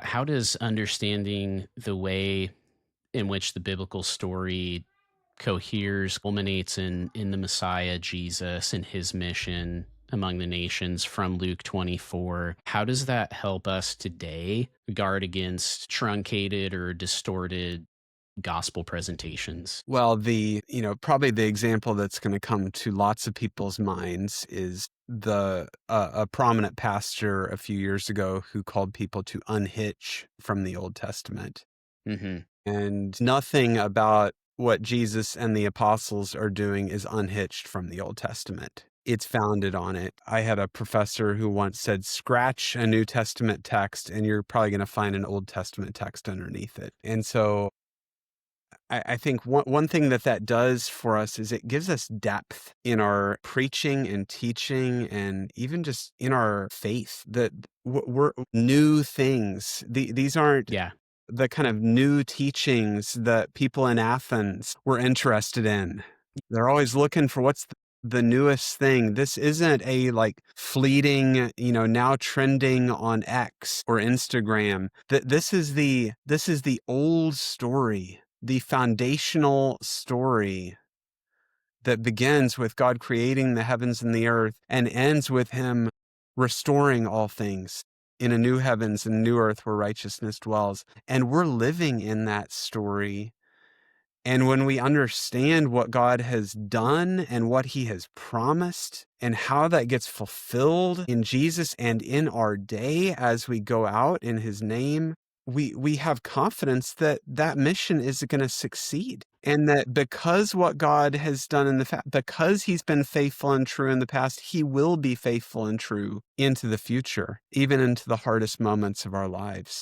how does understanding the way in which the biblical story coheres, culminates in the Messiah Jesus and his mission among the nations from Luke 24, how does that help us today guard against truncated or distorted gospel presentations? Well, probably the example that's going to come to lots of people's minds is a prominent pastor a few years ago who called people to unhitch from the Old Testament. Hmm. And nothing about what Jesus and the apostles are doing is unhitched from the Old Testament. It's founded on it. I had a professor who once said, scratch a New Testament text, and you're probably going to find an Old Testament text underneath it. And so I think one thing that does for us is it gives us depth in our preaching and teaching and even just in our faith, that we're new things. These aren't Yeah. the kind of new teachings that people in Athens were interested in. They're always looking for what's the newest thing. This isn't a like fleeting, now trending on X or Instagram. This is the old story, the foundational story that begins with God creating the heavens and the earth and ends with him restoring all things in a new heavens and new earth where righteousness dwells. And we're living in that story. And when we understand what God has done and what he has promised and how that gets fulfilled in Jesus and in our day as we go out in his name, we have confidence that that mission is going to succeed. And that because what God has done because he's been faithful and true in the past, he will be faithful and true into the future, even into the hardest moments of our lives.